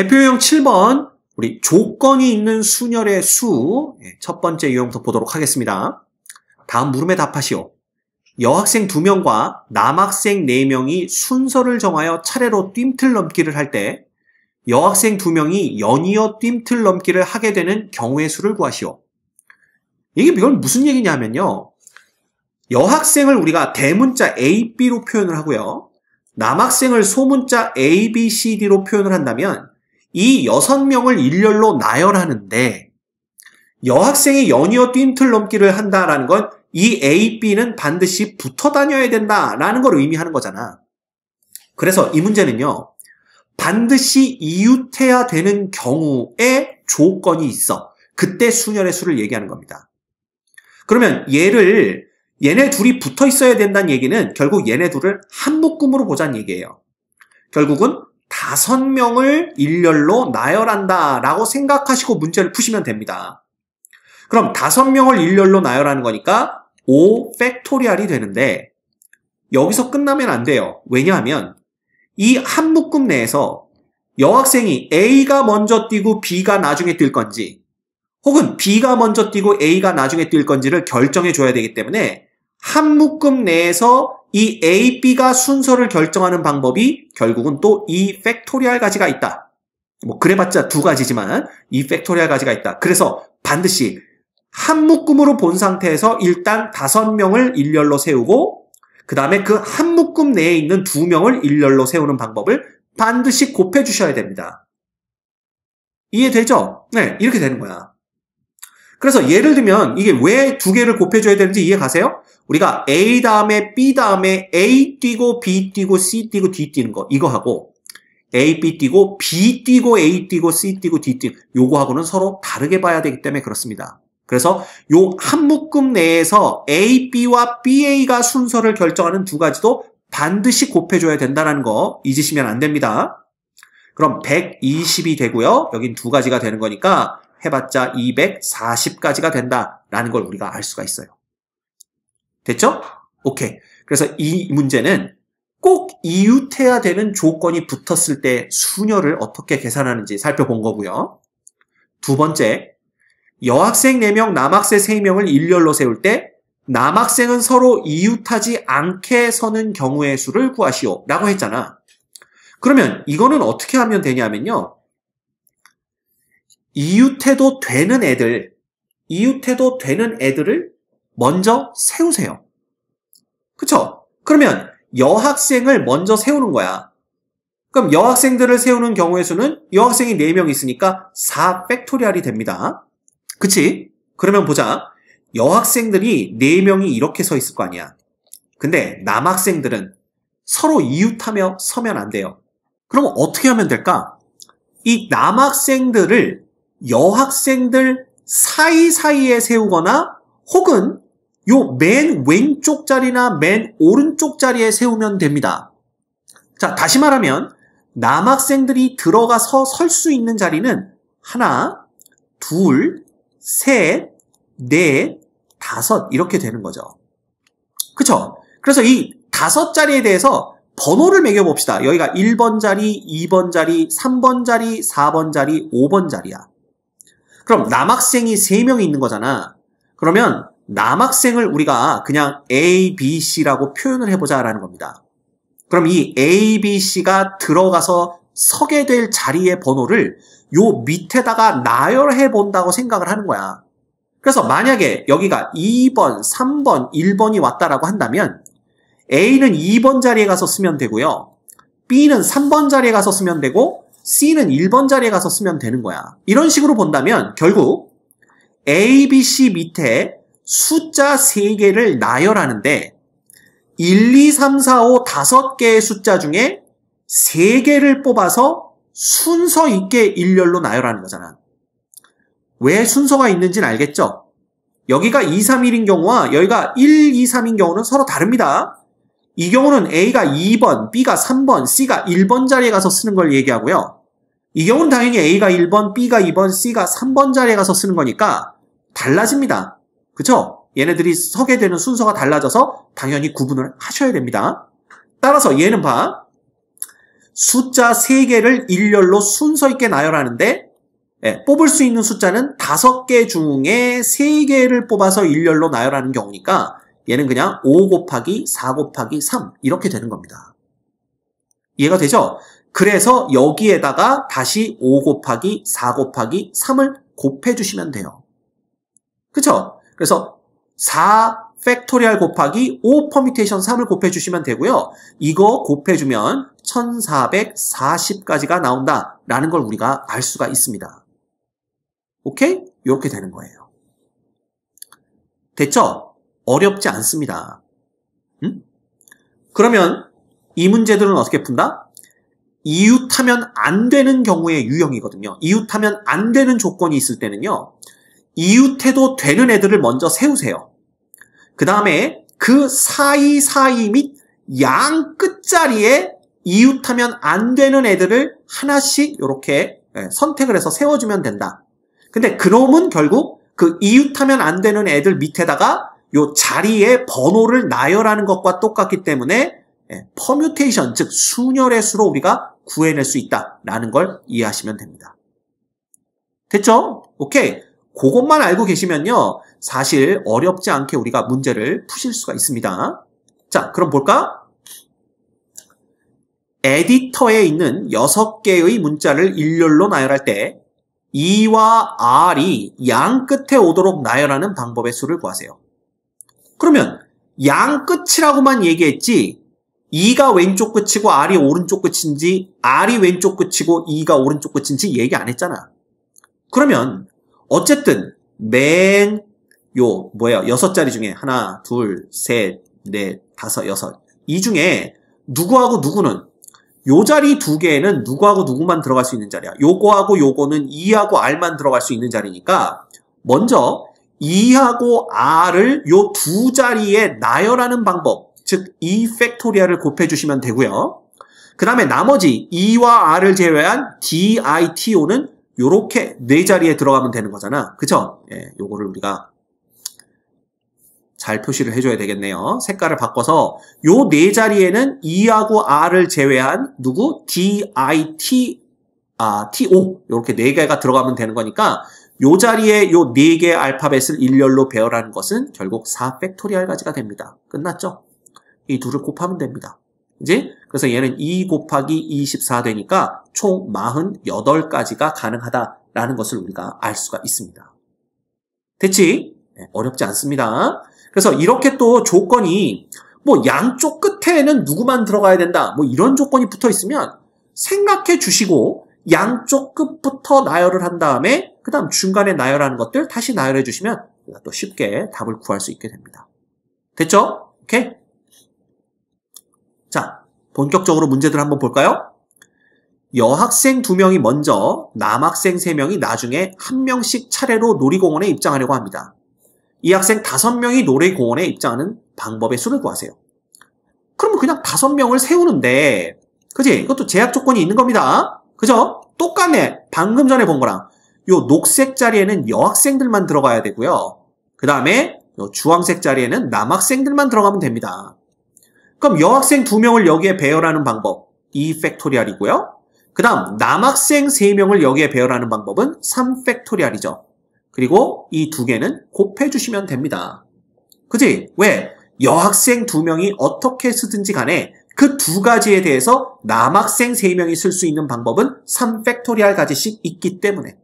대표 유형 7번, 우리 조건이 있는 순열의 수, 첫 번째 유형부터 보도록 하겠습니다. 다음 물음에 답하시오. 여학생 2명과 남학생 4명이 순서를 정하여 차례로 뜀틀 넘기를 할 때 여학생 2명이 연이어 뜀틀 넘기를 하게 되는 경우의 수를 구하시오. 이건 무슨 얘기냐면요. 여학생을 우리가 대문자 A, B로 표현을 하고요. 남학생을 소문자 A, B, C, D로 표현을 한다면 이 6명을 일렬로 나열하는데 여학생이 연이어 뜀틀 넘기를 한다라는 건 이 A, B는 반드시 붙어 다녀야 된다라는 걸 의미하는 거잖아. 그래서 이 문제는요. 반드시 이웃해야 되는 경우에 조건이 있어. 그때 순열의 수를 얘기하는 겁니다. 그러면 얘네 둘이 붙어 있어야 된다는 얘기는 결국 얘네 둘을 한 묶음으로 보자는 얘기예요. 결국은 5명을 일렬로 나열한다라고 생각하시고 문제를 푸시면 됩니다. 그럼 5명을 일렬로 나열하는 거니까 5 팩토리얼이 되는데 여기서 끝나면 안 돼요. 왜냐하면 이 한 묶음 내에서 여학생이 A가 먼저 뛰고 B가 나중에 뛸 건지 혹은 B가 먼저 뛰고 A가 나중에 뛸 건지를 결정해 줘야 되기 때문에 한 묶음 내에서 이 A, B가 순서를 결정하는 방법이 결국은 또 이 팩토리얼 가지가 있다. 뭐 그래봤자 2가지지만 이 팩토리얼 가지가 있다. 그래서 반드시 한 묶음으로 본 상태에서 일단 5명을 일렬로 세우고 그 다음에 그 한 묶음 내에 있는 2명을 일렬로 세우는 방법을 반드시 곱해 주셔야 됩니다. 이해되죠? 네, 이렇게 되는 거야. 그래서 예를 들면 이게 왜 2개를 곱해줘야 되는지 이해 가세요? 우리가 A 다음에 B 다음에 A 뛰고 B 뛰고 C 뛰고 D 뛰는 거 이거 하고 A, B 뛰고 B 뛰고 A 뛰고 C 뛰고 D 뛰고 요거하고는 서로 다르게 봐야 되기 때문에 그렇습니다. 그래서 요 한 묶음 내에서 A, B와 BA가 순서를 결정하는 2가지도 반드시 곱해줘야 된다는 거 잊으시면 안 됩니다. 그럼 120이 되고요. 여긴 2가지가 되는 거니까 해봤자 240까지가 된다라는 걸 우리가 알 수가 있어요. 됐죠? 오케이. 그래서 이 문제는 꼭 이웃해야 되는 조건이 붙었을 때 순열을 어떻게 계산하는지 살펴본 거고요. 두 번째, 여학생 4명, 남학생 3명을 일렬로 세울 때 남학생은 서로 이웃하지 않게 서는 경우의 수를 구하시오 라고 했잖아. 그러면 이거는 어떻게 하면 되냐면요. 이웃해도 되는 애들을 먼저 세우세요. 그쵸? 그러면 여학생을 먼저 세우는 거야. 그럼 여학생들을 세우는 경우의 수는 여학생이 4명 있으니까 4 팩토리얼이 됩니다. 그치? 그러면 보자. 여학생들이 4명이 이렇게 서 있을 거 아니야. 근데 남학생들은 서로 이웃하며 서면 안 돼요. 그럼 어떻게 하면 될까? 이 남학생들을 여학생들 사이사이에 세우거나 혹은 요 맨 왼쪽 자리나 맨 오른쪽 자리에 세우면 됩니다. 자, 다시 말하면 남학생들이 들어가서 설 수 있는 자리는 하나, 둘, 셋, 넷, 5 이렇게 되는 거죠. 그쵸? 그래서 이 5자리에 대해서 번호를 매겨봅시다. 여기가 1번 자리, 2번 자리, 3번 자리, 4번 자리, 5번 자리야. 그럼 남학생이 3명이 있는 거잖아. 그러면 남학생을 우리가 그냥 A, B, C라고 표현을 해보자라는 겁니다. 그럼 이 A, B, C가 들어가서 서게 될 자리의 번호를 요 밑에다가 나열해 본다고 생각을 하는 거야. 그래서 만약에 여기가 2번, 3번, 1번이 왔다라고 한다면 A는 2번 자리에 가서 쓰면 되고요. B는 3번 자리에 가서 쓰면 되고 C는 1번 자리에 가서 쓰면 되는 거야. 이런 식으로 본다면 결국 A, B, C 밑에 숫자 3개를 나열하는데 1, 2, 3, 4, 5, 5개의 숫자 중에 3개를 뽑아서 순서 있게 일렬로 나열하는 거잖아. 왜 순서가 있는지는 알겠죠? 여기가 2, 3, 1인 경우와 여기가 1, 2, 3인 경우는 서로 다릅니다. 이 경우는 A가 2번, B가 3번, C가 1번 자리에 가서 쓰는 걸 얘기하고요. 이 경우는 당연히 A가 1번, B가 2번, C가 3번 자리에 가서 쓰는 거니까 달라집니다. 그쵸? 얘네들이 서게 되는 순서가 달라져서 당연히 구분을 하셔야 됩니다. 따라서 얘는 봐. 숫자 3개를 일렬로 순서 있게 나열하는데 뽑을 수 있는 숫자는 5개 중에 3개를 뽑아서 일렬로 나열하는 경우니까 얘는 그냥 5 곱하기 4 곱하기 3 이렇게 되는 겁니다. 이해가 되죠? 그래서 여기에다가 다시 5 곱하기 4 곱하기 3을 곱해주시면 돼요. 그쵸? 그래서 4 팩토리얼 곱하기 5 퍼뮤테이션 3을 곱해주시면 되고요. 이거 곱해주면 1440까지가 나온다라는 걸 우리가 알 수가 있습니다. 오케이? 이렇게 되는 거예요. 됐죠? 어렵지 않습니다. 그러면 이 문제들은 어떻게 푼다? 이웃하면 안 되는 경우의 유형이거든요. 이웃하면 안 되는 조건이 있을 때는요. 이웃해도 되는 애들을 먼저 세우세요. 그 다음에 그 사이 및 양 끝자리에 이웃하면 안 되는 애들을 하나씩 이렇게 선택을 해서 세워주면 된다. 근데 그놈은 결국 그 이웃하면 안 되는 애들 밑에다가 요 자리에 번호를 나열하는 것과 똑같기 때문에 퍼뮤테이션, 즉 순열의 수로 우리가 구해낼 수 있다라는 걸 이해하시면 됩니다. 됐죠? 오케이. 그것만 알고 계시면요. 사실 어렵지 않게 우리가 문제를 푸실 수가 있습니다. 자, 그럼 볼까? 에디터에 있는 6개의 문자를 일렬로 나열할 때 E와 R이 양 끝에 오도록 나열하는 방법의 수를 구하세요. 그러면 양 끝이라고만 얘기했지 E가 왼쪽 끝이고 R이 오른쪽 끝인지 R이 왼쪽 끝이고 E가 오른쪽 끝인지 얘기 안 했잖아. 그러면 어쨌든 맨 6자리 중에 하나, 둘, 셋, 넷, 다섯, 여섯 이 중에 누구하고 누구는 요 자리 2개에는 누구하고 누구만 들어갈 수 있는 자리야. 요거하고 요거는 E하고 R만 들어갈 수 있는 자리니까 먼저 E하고 R을 요 2자리에 나열하는 방법, 즉 E 팩토리얼을 곱해주시면 되고요. 그 다음에 나머지 E와 R을 제외한 DITO는 요렇게 4자리에 들어가면 되는 거잖아. 그쵸? 예, 요거를 우리가 잘 표시를 해줘야 되겠네요. 색깔을 바꿔서 요 4자리에는 E하고 R을 제외한 누구? DIT, TO 요렇게 4개가 들어가면 되는 거니까 요 자리에 요 4개의 알파벳을 일렬로 배열하는 것은 결국 4 팩토리얼까지가 됩니다. 끝났죠? 이 둘을 곱하면 됩니다. 그지? 그래서 얘는 2 곱하기 24 되니까 총 48가지가 가능하다라는 것을 우리가 알 수가 있습니다. 됐지? 네, 어렵지 않습니다. 그래서 이렇게 또 조건이 뭐 양쪽 끝에는 누구만 들어가야 된다 뭐 이런 조건이 붙어 있으면 생각해 주시고 양쪽 끝부터 나열을 한 다음에 그 다음 중간에 나열하는 것들 다시 나열해 주시면 우리가 또 쉽게 답을 구할 수 있게 됩니다. 됐죠? 오케이? 자, 본격적으로 문제들 한번 볼까요? 여학생 2명이 먼저 남학생 3명이 나중에 1명씩 차례로 놀이공원에 입장하려고 합니다. 이 학생 5명이 놀이공원에 입장하는 방법의 수를 구하세요. 그러면 그냥 5명을 세우는데 그지? 이것도 제약 조건이 있는 겁니다. 그죠? 똑같네. 방금 전에 본 거랑 요 녹색 자리에는 여학생들만 들어가야 되고요. 그 다음에 요 주황색 자리에는 남학생들만 들어가면 됩니다. 그럼 여학생 2명을 여기에 배열하는 방법 E 팩토리얼이고요. 그 다음 남학생 3명을 여기에 배열하는 방법은 3 팩토리얼이죠. 그리고 이 2개는 곱해주시면 됩니다. 그지? 왜? 여학생 2명이 어떻게 쓰든지 간에 그 2가지에 대해서 남학생 3명이 쓸 수 있는 방법은 3 팩토리얼 가지씩 있기 때문에.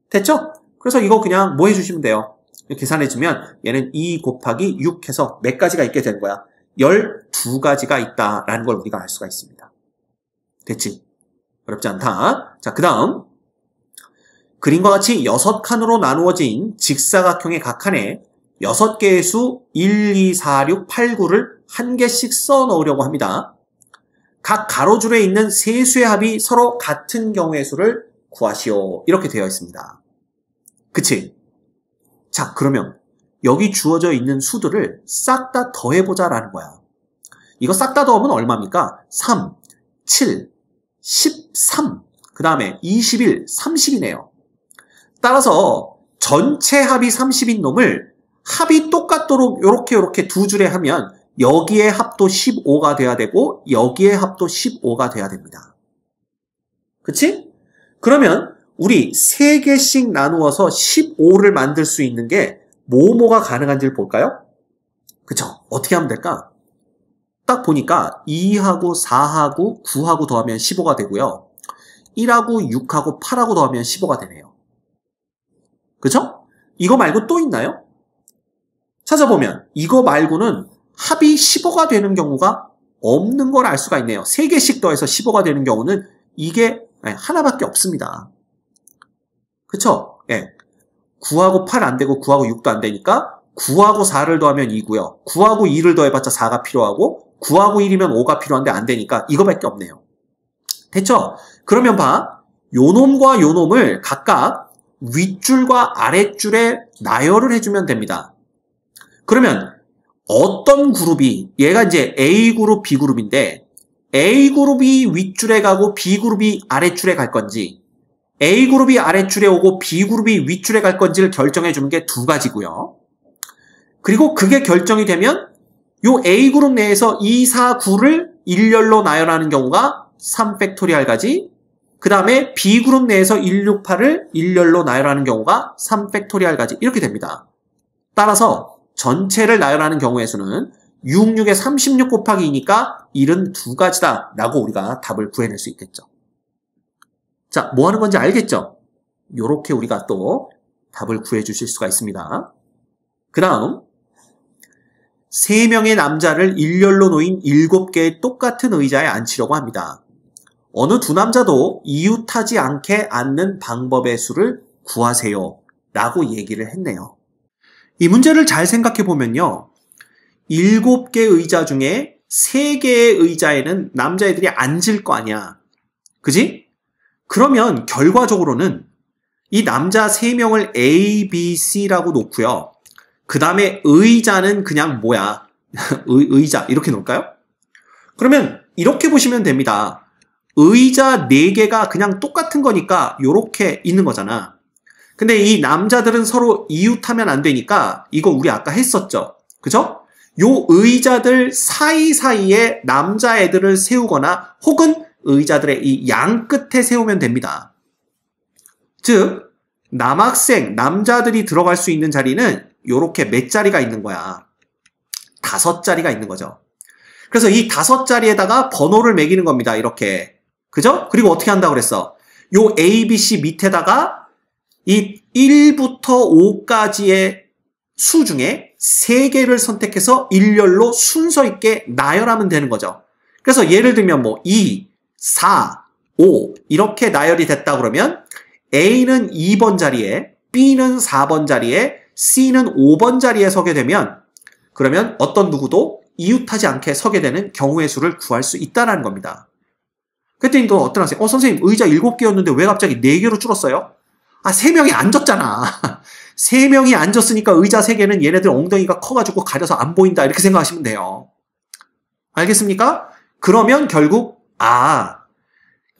됐죠? 그래서 이거 그냥 뭐 해주시면 돼요? 계산해주면 얘는 2 곱하기 6 해서 몇 가지가 있게 되는 거야? 12가지가 있다라는 걸 우리가 알 수가 있습니다. 됐지? 어렵지 않다. 자, 그 다음 그림과 같이 6칸으로 나누어진 직사각형의 각 칸에 6개의 수 1, 2, 4, 6, 8, 9를 한 개씩 써 넣으려고 합니다. 각 가로줄에 있는 세 수의 합이 서로 같은 경우의 수를 구하시오. 이렇게 되어 있습니다. 그치? 자, 그러면 여기 주어져 있는 수들을 싹 다 더해보자라는 거야. 이거 싹 다 더하면 얼마입니까? 3, 7, 13, 그 다음에 21, 30이네요. 따라서 전체 합이 30인 놈을 합이 똑같도록 요렇게 2줄에 하면 여기에 합도 15가 돼야 되고 여기에 합도 15가 돼야 됩니다. 그치? 그러면 우리 3개씩 나누어서 15를 만들 수 있는 게 뭐가 가능한지를 볼까요? 그쵸? 어떻게 하면 될까? 딱 보니까 2하고 4하고 9하고 더하면 15가 되고요. 1하고 6하고 8하고 더하면 15가 되네요. 그쵸? 이거 말고 또 있나요? 찾아보면 이거 말고는 합이 15가 되는 경우가 없는 걸 알 수가 있네요. 3개씩 더해서 15가 되는 경우는 이게 하나밖에 없습니다. 그쵸? 예. 9하고 8 안 되고 9하고 6도 안 되니까 9하고 4를 더하면 2고요. 9하고 2를 더해봤자 4가 필요하고 9하고 1이면 5가 필요한데 안 되니까 이거밖에 없네요. 됐죠? 그러면 봐. 요놈과 요놈을 각각 윗줄과 아랫줄에 나열을 해주면 됩니다. 그러면 어떤 그룹이, 얘가 이제 A그룹, B그룹인데 A그룹이 윗줄에 가고 B그룹이 아랫줄에 갈 건지 A그룹이 아랫줄에 오고 B그룹이 윗줄에 갈 건지를 결정해 주는 게 2가지고요. 그리고 그게 결정이 되면 요 A그룹 내에서 2, 4, 9를 일렬로 나열하는 경우가 3팩토리얼 가지, 그 다음에 B그룹 내에서 1, 6, 8을 일렬로 나열하는 경우가 3팩토리얼 가지, 이렇게 됩니다. 따라서 전체를 나열하는 경우의 수는 66에 36 곱하기 2니까 72가지다 라고 우리가 답을 구해낼 수 있겠죠. 자, 뭐 하는 건지 알겠죠? 요렇게 우리가 또 답을 구해 주실 수가 있습니다. 그 다음 3명의 남자를 일렬로 놓인 7개의 똑같은 의자에 앉히려고 합니다. 어느 두 남자도 이웃하지 않게 앉는 방법의 수를 구하세요 라고 얘기를 했네요. 이 문제를 잘 생각해 보면요. 7개 의자 중에 3개의 의자에는 남자애들이 앉을 거 아니야. 그지? 그러면 결과적으로는 이 남자 3명을 A, B, C라고 놓고요. 그 다음에 의자는 그냥 뭐야? 의자 이렇게 놓을까요? 그러면 이렇게 보시면 됩니다. 의자 4개가 그냥 똑같은 거니까 이렇게 있는 거잖아. 근데 이 남자들은 서로 이웃하면 안 되니까 이거 우리 아까 했었죠. 그죠? 요 의자들 사이사이에 남자애들을 세우거나 혹은 의자들의 이 양 끝에 세우면 됩니다. 즉 남학생, 남자들이 들어갈 수 있는 자리는 요렇게 몇 자리가 있는 거야? 5자리가 있는 거죠. 그래서 이 5자리에다가 번호를 매기는 겁니다. 이렇게. 그죠? 그리고 어떻게 한다고 그랬어? 요 A, B, C 밑에다가 이 1부터 5까지의 수 중에 3개를 선택해서 일렬로 순서 있게 나열하면 되는 거죠. 그래서 예를 들면 뭐 2, 4, 5 이렇게 나열이 됐다 그러면 A는 2번 자리에, B는 4번 자리에, C는 5번 자리에 서게 되면 그러면 어떤 누구도 이웃하지 않게 서게 되는 경우의 수를 구할 수 있다는 겁니다. 그랬더니 또 어떤 학생, 선생님 의자 7개였는데 왜 갑자기 4개로 줄었어요? 3명이 앉았잖아. 3명이 앉았으니까 의자 3개는 얘네들 엉덩이가 커가지고 가려서 안 보인다 이렇게 생각하시면 돼요. 알겠습니까? 그러면 결국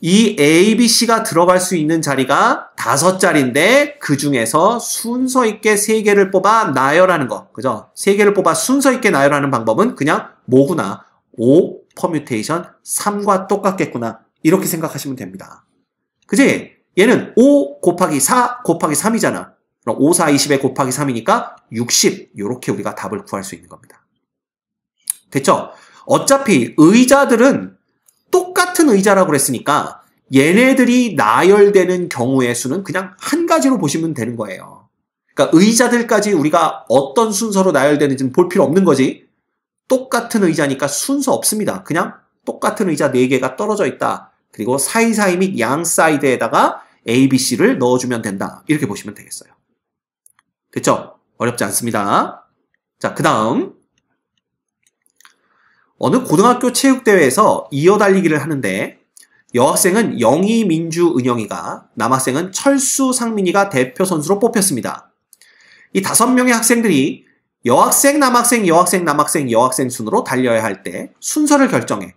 이 A, B, C가 들어갈 수 있는 자리가 5자리인데 그 중에서 순서 있게 3개를 뽑아 나열하는 거. 그죠? 3개를 뽑아 순서 있게 나열하는 방법은 그냥 뭐구나. 5 퍼뮤테이션 3과 똑같겠구나. 이렇게 생각하시면 됩니다. 그지? 얘는 5 곱하기 4 곱하기 3이잖아. 그럼 5, 4, 20에 곱하기 3이니까 60. 이렇게 우리가 답을 구할 수 있는 겁니다. 됐죠? 어차피 의자들은 똑같은 의자라고 그랬으니까 얘네들이 나열되는 경우의 수는 그냥 한 가지로 보시면 되는 거예요. 그러니까 의자들까지 우리가 어떤 순서로 나열되는지는 볼 필요 없는 거지. 똑같은 의자니까 순서 없습니다. 그냥 똑같은 의자 4개가 떨어져 있다. 그리고 사이사이 및 양 사이드에다가 A, B, C를 넣어주면 된다. 이렇게 보시면 되겠어요. 됐죠? 어렵지 않습니다. 자, 그 다음 어느 고등학교 체육대회에서 이어달리기를 하는데 여학생은 영희, 민주, 은영이가, 남학생은 철수, 상민이가 대표 선수로 뽑혔습니다. 이 5명의 학생들이 여학생, 남학생, 여학생, 남학생, 여학생 순으로 달려야 할 때 순서를 결정해.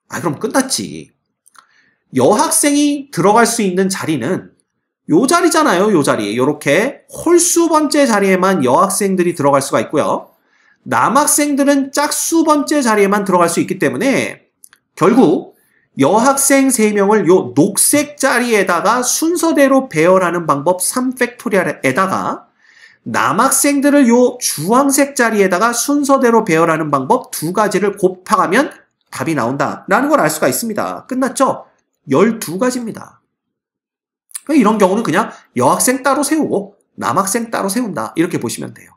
그럼 끝났지. 여학생이 들어갈 수 있는 자리는 요 자리잖아요. 요 자리. 요렇게 홀수 번째 자리에만 여학생들이 들어갈 수가 있고요. 남학생들은 짝수 번째 자리에만 들어갈 수 있기 때문에 결국 여학생 3명을 요 녹색 자리에다가 순서대로 배열하는 방법 3팩토리얼에다가 남학생들을 요 주황색 자리에다가 순서대로 배열하는 방법 2가지를 곱하면 답이 나온다라는 걸 알 수가 있습니다. 끝났죠? 12가지입니다. 이런 경우는 그냥 여학생 따로 세우고 남학생 따로 세운다. 이렇게 보시면 돼요.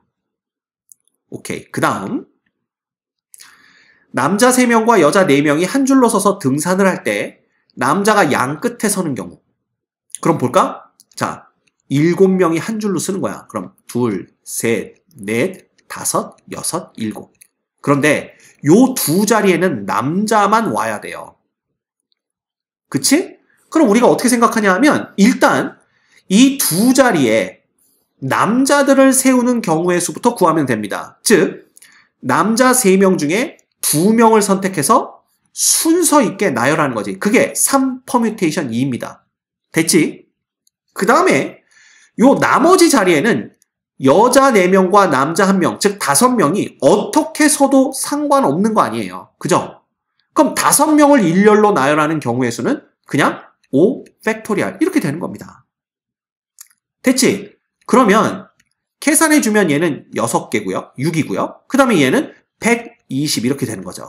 오케이. 그 다음 남자 3명과 여자 4명이 한 줄로 서서 등산을 할 때 남자가 양 끝에 서는 경우. 그럼 볼까? 자, 7명이 한 줄로 쓰는 거야. 그럼 2, 3, 4, 5, 6, 7. 그런데 요 2자리에는 남자만 와야 돼요. 그치? 그럼 우리가 어떻게 생각하냐 하면 일단 이 2자리에 남자들을 세우는 경우의 수부터 구하면 됩니다. 즉 남자 3명 중에 2명을 선택해서 순서 있게 나열하는 거지. 그게 3퍼뮤테이션 2입니다. 됐지? 그 다음에 요 나머지 자리에는 여자 4명과 남자 1명, 즉 5명이 어떻게 서도 상관없는 거 아니에요. 그죠? 그럼 5명을 일렬로 나열하는 경우의 수는 그냥 5 팩토리얼 이렇게 되는 겁니다. 됐지? 그러면 계산해주면 얘는 6개고요. 6이고요. 그 다음에 얘는 120 이렇게 되는 거죠.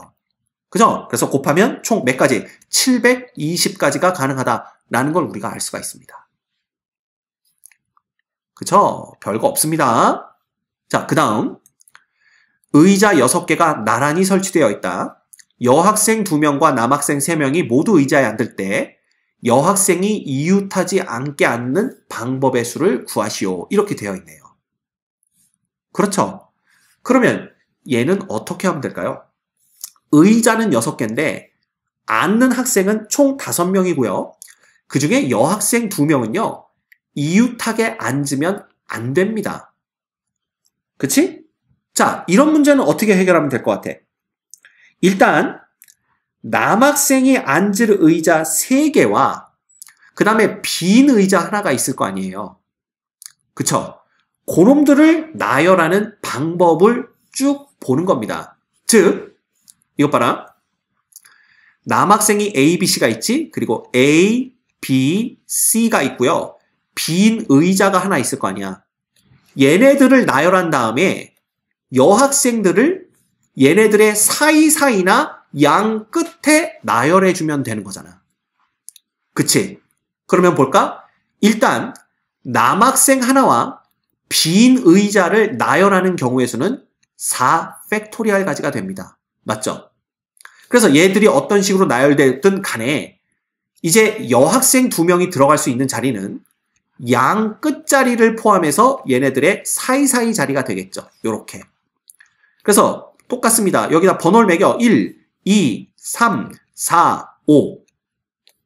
그죠? 그래서 곱하면 총 몇 가지? 720가지가 가능하다라는 걸 우리가 알 수가 있습니다. 그쵸? 별거 없습니다. 자, 그 다음 의자 6개가 나란히 설치되어 있다. 여학생 2명과 남학생 3명이 모두 의자에 앉을 때 여학생이 이웃하지 않게 앉는 방법의 수를 구하시오. 이렇게 되어 있네요. 그렇죠? 그러면 얘는 어떻게 하면 될까요? 의자는 6개인데 앉는 학생은 총 5명이고요. 그 중에 여학생 2명은요. 이웃하게 앉으면 안 됩니다. 그치? 자, 이런 문제는 어떻게 해결하면 될 것 같아? 일단 남학생이 앉을 의자 3개와 그 다음에 빈 의자 하나가 있을 거 아니에요. 그쵸? 그놈들을 나열하는 방법을 쭉 보는 겁니다. 즉, 이것 봐라. 남학생이 A, B, C가 있지? 그리고 A, B, C가 있고요. 빈 의자가 하나 있을 거 아니야. 얘네들을 나열한 다음에 여학생들을 얘네들의 사이사이나 양 끝에 나열해주면 되는 거잖아. 그치? 그러면 볼까? 일단 남학생 하나와 빈 의자를 나열하는 경우의 수는 4 팩토리얼 가지가 됩니다. 맞죠? 그래서 얘들이 어떤 식으로 나열됐든 간에 이제 여학생 2명이 들어갈 수 있는 자리는 양 끝자리를 포함해서 얘네들의 사이사이 자리가 되겠죠. 요렇게. 그래서 똑같습니다. 여기다 번호를 매겨. 1, 2, 3, 4, 5.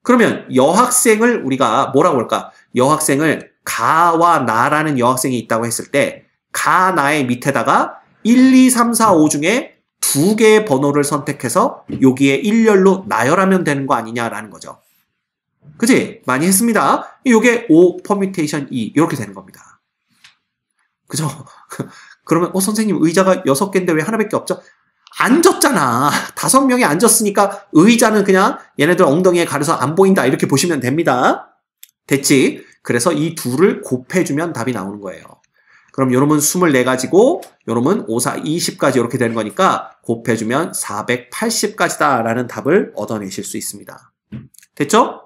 그러면 여학생을 우리가 뭐라고 할까? 여학생을 가와 나라는 여학생이 있다고 했을 때 가, 나의 밑에다가 1, 2, 3, 4, 5 중에 2개의 번호를 선택해서 여기에 일렬로 나열하면 되는 거 아니냐라는 거죠. 그치? 많이 했습니다. 이게 5 퍼뮤테이션 2 이렇게 되는 겁니다. 그죠? 그러면 선생님 의자가 6개인데 왜 하나밖에 없죠? 앉았잖아. 5명이 앉았으니까 의자는 그냥 얘네들 엉덩이에 가려서 안 보인다 이렇게 보시면 됩니다. 됐지? 그래서 이 둘을 곱해주면 답이 나오는 거예요. 그럼 요놈은 24가지고 요놈은 5, 4, 20까지 이렇게 되는 거니까 곱해주면 480까지다 라는 답을 얻어내실 수 있습니다. 됐죠?